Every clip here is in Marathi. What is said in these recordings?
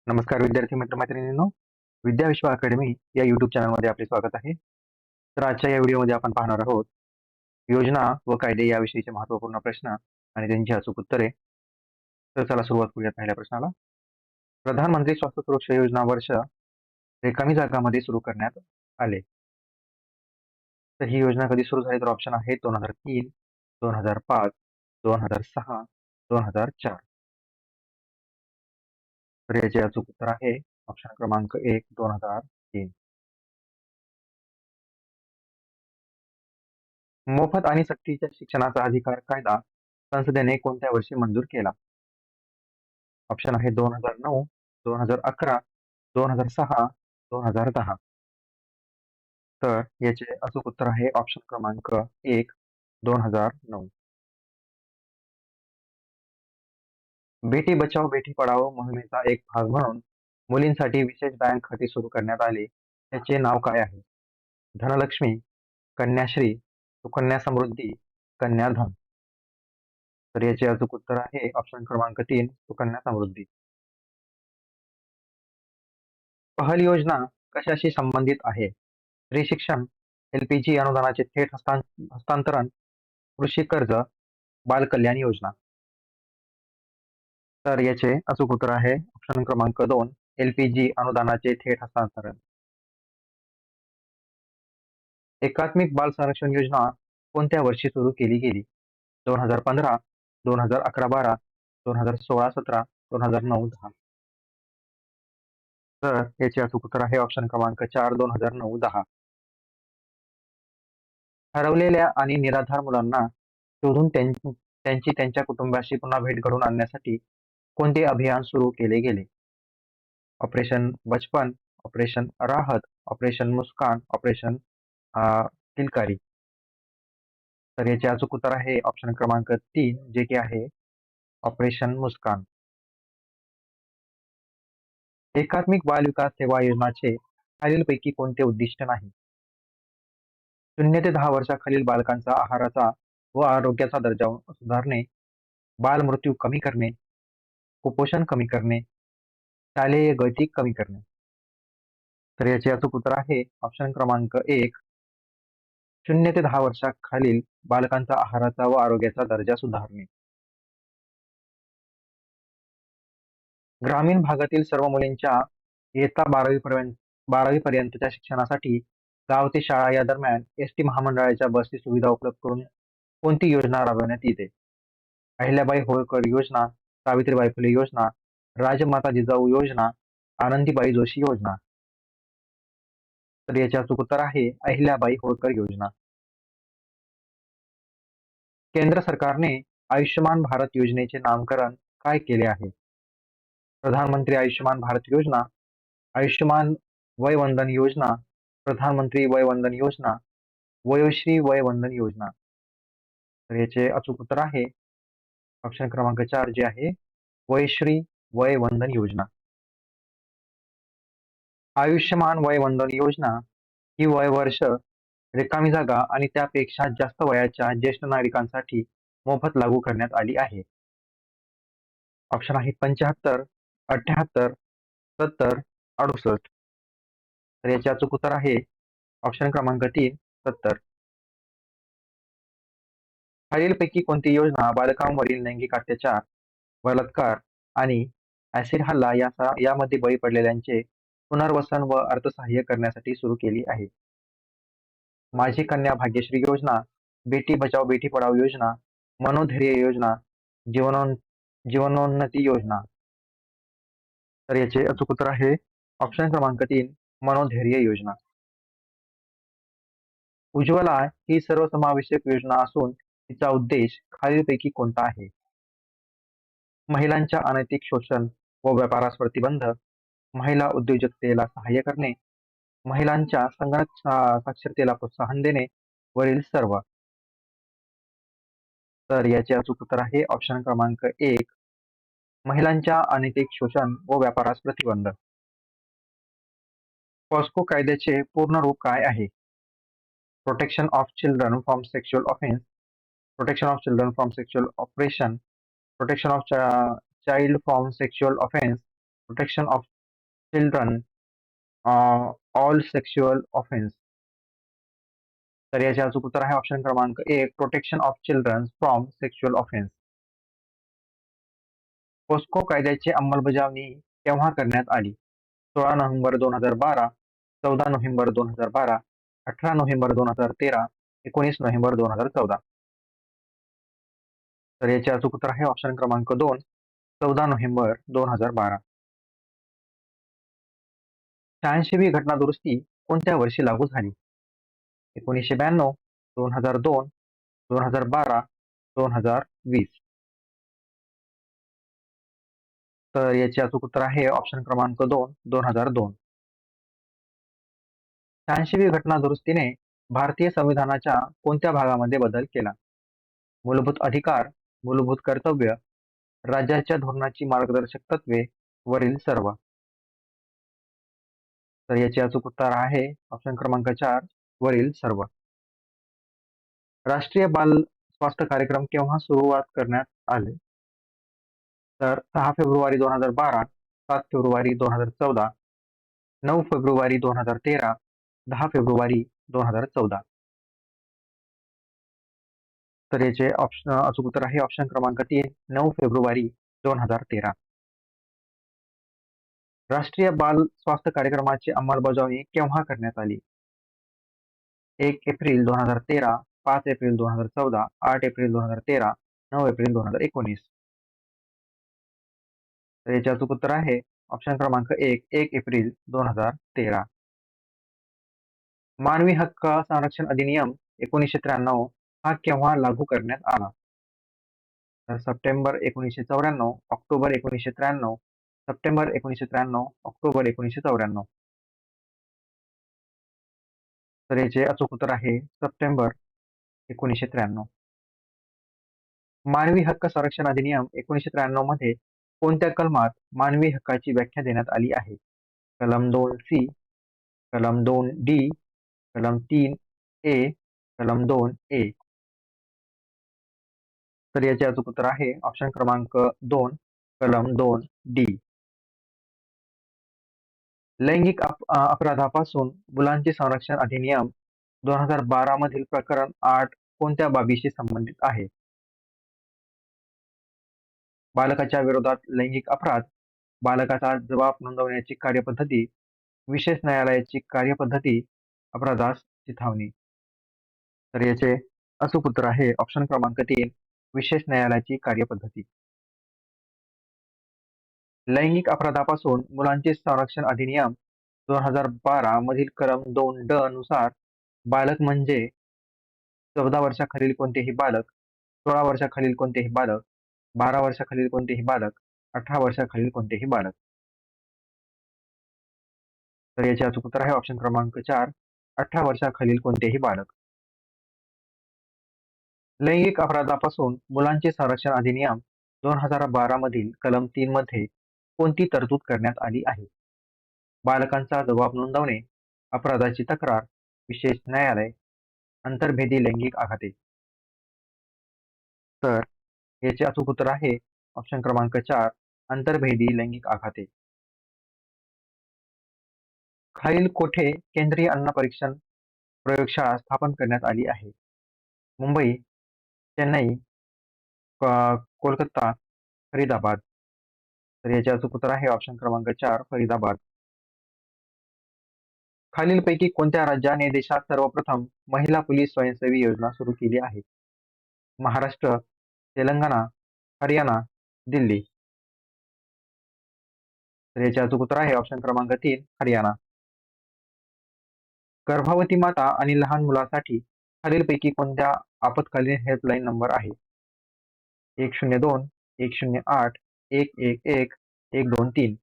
नमस्कार विद्यार्थी मित्र-मैत्रिणींनो, विद्या विश्व अकॅडमी या YouTube चॅनलमध्ये आपले स्वागत आहे. तर आजच्या या व्हिडिओमध्ये आपण पाहणार आहोत, योजना व कायदे याविषयीचे महत्त्वपूर्ण प्रश्न आणि त्यांची अचूक उत्तरे. तर चला सुरुवात करूया पहिल्या प्रश्नाला. प्रधानमंत्री स्वास्थ्य सुरक्षा योजना वर्ष रिकामी जागांमध्ये सुरू करण्यात आले. तर ही योजना कधी सुरू झाली? तर ऑप्शन आहे 2003, 2005, 2006, 2004. तर याचे अचूक उत्तर आहे ऑप्शन क्रमांक 1, 2003. मोफत आणि सक्तीच्या शिक्षणाचा अधिकार कायदा संसदेने कोणत्या वर्षी मंजूर केला? ऑप्शन आहे 2009, 2011, 2006, 2010. तर याचे अचूक उत्तर आहे ऑप्शन क्रमांक 1, 2009. बेटी बचाओ बेटी पढाओ मोहिमेचा एक भाग म्हणून मुलींसाठी विशेष बँक खाते सुरू करण्यात आले. त्याचे नाव काय आहे? धनलक्ष्मी, कन्याश्री, सुकन्या समृद्धी, कन्याधन. तर याचे अचूक उत्तर आहे ऑप्शन क्रमांक 3, सुकन्या समृद्धी. पहल योजना कशाशी संबंधित आहे? स्त्री शिक्षण, एलपीजी अनुदानाचे थेट हस्तांतरण, कृषी कर्ज, बालकल्याण योजना. तर याचे अचूक उत्तर आहे ऑप्शन क्रमांक 2, एलपीजी अनुदानाचे थेट हस्तांतरण. एकात्मिक बाल संरक्षण योजना कोणत्या वर्षी सुरू केली गेली? 2015, 2011-12, 2016-17, 2009-10. तर याचे अचूक उत्तर आहे ऑप्शन क्रमांक 4, 2009-10. हरवलेल्या आणि निराधार मुलांना शोधून त्यांची त्यांच्या कुटुंबाशी पुन्हा भेट घडवून आणण्यासाठी कोणते अभियान सुरू केले गेले? ऑपरेशन बचपन, ऑपरेशन राहत, ऑपरेशन मुस्कान, ऑपरेशन किलकारी. तर याचे अचूक उत्तर आहे ऑप्शन क्रमांक 3, जे की आहे ऑपरेशन मुस्कान. एकात्मिक बाल विकास सेवा योजनाचे खालीलपैकी कोणते उद्दिष्ट नाही? 0 ते 10 वर्षाखालील बालकांचा आहाराचा व आरोग्याचा दर्जा सुधारणे, बालमृत्यू कमी करणे, कुपोषण कमी करणे, शालेय गळती कमी करणे. तर याचे अचूक उत्तर आहे ऑप्शन क्रमांक 1, 0 ते 10 वर्षाखालील बालकांचा आहाराचा व आरोग्याचा दर्जा सुधारणे. ग्रामीण भागातील सर्व मुलींच्या इयत्ता 12वी पर्यंतच्या शिक्षणासाठी गाव ते शाळा या दरम्यान एसटी महामंडळाच्या बसची सुविधा उपलब्ध करून कोणती योजना राबवण्यात येते? अहिल्याबाई होळकर योजना, सावित्रीबाई फुले योजना, राजमाता जिजाऊ योजना, आनंदीबाई जोशी योजना. तर याचे अचूक उत्तर आहे अहिल्याबाई होळकर योजना. केंद्र सरकारने आयुष्यमान भारत योजनेचे नामकरण काय केले आहे? प्रधानमंत्री आयुष्यमान भारत योजना, आयुष्यमान वय वंदन योजना, प्रधानमंत्री वय वंदन योजना, वयोश्री वय वंदन योजना. तर याचे अचूक उत्तर आहे ऑप्शन क्रमांक 4, जे आहे वयश्री वय वंदन योजना. आयुष्यमान वय वंदन योजना ही वय वर्ष, रिकामी जागा आणि त्यापेक्षा जास्त वयाच्या ज्येष्ठ नागरिकांसाठी मोफत लागू करण्यात आली आहे. ऑप्शन आहे 75, 78, 70, 68. तर याचे अचूक उत्तर आहे ऑप्शन क्रमांक 3, 70. खालीलपैकी कोणती योजना बालकांवरील लैंगिक अत्याचार, बलात्कार आणि ऍसिड हल्ला यामध्ये बळी पडलेल्यांचे पुनर्वसन व अर्थसहाय्य करण्यासाठी सुरू केली आहे? माझी कन्या भाग्यश्री योजना, बेटी बचाओ बेटी पढाओ योजना, मनोधैर्य योजना, जीवनोन्नती योजना. तर याचे अचूक उत्तर आहे ऑप्शन क्रमांक 3, मनोधैर्य योजना. उज्ज्वला ही सर्वसमावेशक योजना असून तिचा उद्देश खालीलपैकी कोणता आहे? महिलांच्या अनैतिक शोषण व व्यापारास प्रतिबंध, महिला उद्योजकतेला सहाय्य करणे, महिलांच्या संगणक साक्षरतेला प्रोत्साहन देणे, वरील सर्व. तर याचे अचूक उत्तर आहे ऑप्शन क्रमांक 1, महिलांच्या अनैतिक शोषण व व्यापारास प्रतिबंध. पॉस्को कायद्याचे पूर्ण रूप काय आहे? Protection of children from sexual offence, protection of children from sexual operation, protection of child from sexual offence, protection of children all sexual offence? तर याचे अचूक उत्तर आहे ऑप्शन क्रमांक 1, protection of children from sexual offence. POCSO कायद्याची अंमलबजावणी केव्हा करण्यात आली? 16 नोव्हेंबर 2012, 14 नोव्हेंबर 2012, 18 नोव्हेंबर 2013, 19 नोव्हेंबर 2014. तर याचे अचूक उत्तर आहे ऑप्शन क्रमांक 2, 14 नोव्हेंबर 2012. 86वी घटना दुरुस्ती कोणत्या वर्षी लागू झाली? 1992, 2002, 2012, 2020. तर याचे अचूक उत्तर आहे ऑप्शन क्रमांक 2, 2002. 86वी घटना दुरुस्तीने भारतीय संविधानाच्या कोणत्या भागामध्ये बदल केला? मूलभूत अधिकार, मूलभूत कर्तव्य, राज्याच्या धोरणाची मार्गदर्शक तत्त्वे, वरील सर्व. तर याचे अचूक उत्तर आहे ऑप्शन क्रमांक 4, वरील सर्व. राष्ट्रीय बाल स्वास्थ्य कार्यक्रम केव्हा सुरुवात करण्यात आले? तर 6 फेब्रुवारी 2012, 7 फेब्रुवारी 2014, 9 फेब्रुवारी 2013, 10 फेब्रुवारी 2014. तर याचे अचूक उत्तर आहे ऑप्शन क्रमांक 3, 9 फेब्रुवारी 2013. राष्ट्रीय बाल स्वास्थ्य कार्यक्रमाची अंमलबजावणी केव्हा करण्यात आली? 1 एप्रिल 2013, 5 एप्रिल 2014, 8 एप्रिल 2013, 9 एप्रिल 2019. तर याचे अचूक उत्तर आहे ऑप्शन क्रमांक 1, 1 एप्रिल 2013. मानवी हक्क संरक्षण अधिनियम 1993 हा केव्हा लागू करण्यात आला? तर सप्टेंबर 1994, ऑक्टोबर 1993, सप्टेंबर 1993, ऑक्टोबर 1994. तर याचे अचूक उत्तर आहे सप्टेंबर 1993. मानवी हक्क संरक्षण अधिनियम 1993 मध्ये कोणत्या कलमात मानवी हक्काची व्याख्या देण्यात आली आहे? कलम 2C, कलम 2D, कलम 3A, कलम 2A. तर याचे अचूक उत्तर आहे ऑप्शन क्रमांक 2, कलम 2D. लैंगिक अपराधापासून मुलांचे संरक्षण अधिनियम 2012 मधील प्रकरण 8 कोणत्या बाबीशी संबंधित आहे? बालकाच्या विरोधात लैंगिक अपराध, बालकाचा जबाब नोंदवण्याची कार्यपद्धती, विशेष न्यायालयाची कार्यपद्धती, अपराधास चिथावणी. तर याचे अचूक उत्तर आहे ऑप्शन क्रमांक 3, विशेष न्यायालयाची कार्यपद्धती. लैंगिक अपराधापासून मुलांचे संरक्षण अधिनियम 2012 मधील कलम 2D नुसार बालक म्हणजे 14 वर्षाखालील कोणतेही बालक, 16 वर्षाखालील कोणतेही बालक, 12 वर्षाखालील कोणतेही बालक, 18 वर्षाखालील कोणतेही बालक. तर याचे अचूक उत्तर आहे ऑप्शन क्रमांक 4, 18 वर्षाखालील कोणतेही बालक. लैंगिक अपराधापासून मुलांचे संरक्षण अधिनियम 2012 मधील कलम 3 मध्ये कोणती तरतूद करण्यात आली आहे? बालकांचा जबाब नोंदवणे, अपराधाची तक्रार, विशेष न्यायालय, आंतरभेदी लैंगिक आघाते. तर याचे अचूक उत्तर आहे ऑप्शन क्रमांक 4, आंतरभेदी लैंगिक आघाते. खालील कोठे केंद्रीय अन्न परीक्षण प्रयोगशाळा स्थापन करण्यात आली आहे? मुंबई, चेन्नई, कोलकाता, फरीदाबाद. तर याचे अचूक उत्तर आहे ऑप्शन क्रमांक 4, फरीदाबाद. खालीलपैकी कोणत्या राज्याने देशात सर्वप्रथम महिला पोलीस स्वयंसेवी योजना सुरू केली आहे? महाराष्ट्र, तेलंगणा, हरियाणा, दिल्ली. तर याचे अचूक उत्तर आहे ऑप्शन क्रमांक 3, हरियाणा. गर्भवती माता आणि लहान मुलासाठी खालीलपैकी कोणत्या आपत्कालीन हेल्पलाईन नंबर आहे? 102, 108, 111, 123.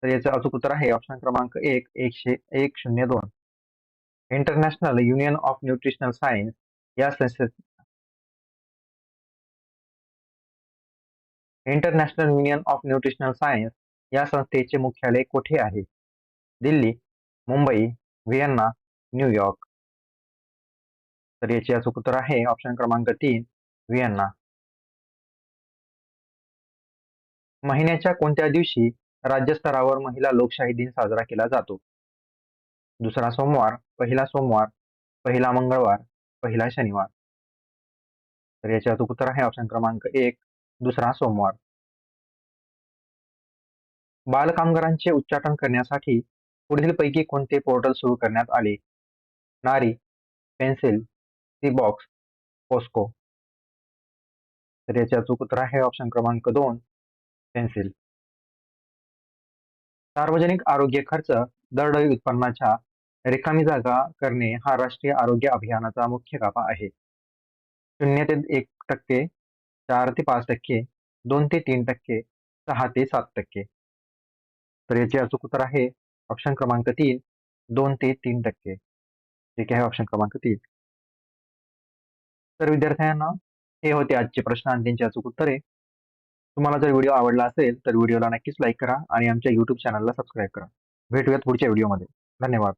तर याचं अचूक उत्तर आहे ऑप्शन क्रमांक 1, 102. International union of nutritional science या संस्थे international union of nutritional science या संस्थेचे मुख्यालय कोठे आहे? Delhi, Mumbai, Vienna, New York. तर याचे अचूक उत्तर आहे ऑप्शन क्रमांक 3, व्हिएन्ना. महिन्याच्या कोणत्या दिवशी राज्यस्तरावर महिला लोकशाही दिन साजरा केला जातो? दुसरा सोमवार, पहिला मंगळवार, पहिला शनिवार. तर याचे अचूक उत्तर आहे ऑप्शन क्रमांक 1, दुसरा सोमवार. बालकामगारांचे उच्चाटन करण्यासाठी पुढीलपैकी कोणते पोर्टल सुरू करण्यात आले? नारी, पेन्सिल, सी बॉक्स, पोस्को. तर याचे अचूक उत्तर आहे ऑप्शन क्रमांक 2, पेन्सिल. सार्वजनिक आरोग्य खर्च दरडोई उत्पन्नाच्या रिकामी जागा करणे हा राष्ट्रीय आरोग्य अभियानाचा मुख्य गाभा आहे. 0 ते 1%, 4 ते 5%, 2 ते 3%, 6 ते 7%. तर याचे अचूक उत्तर आहे ऑप्शन क्रमांक 3, 2 ते 3%. ठीक आहे ऑप्शन क्रमांक 3. तर विद्यार्थ्यांना हे होते आजचे प्रश्न आणि त्यांची अचूक उत्तरे. तुम्हाला जर व्हिडिओ आवडला असेल तर व्हिडिओला नक्कीच लाईक करा आणि आमच्या YouTube चॅनलला सबस्क्राईब करा. भेटूयात पुढच्या व्हिडिओमध्ये. धन्यवाद.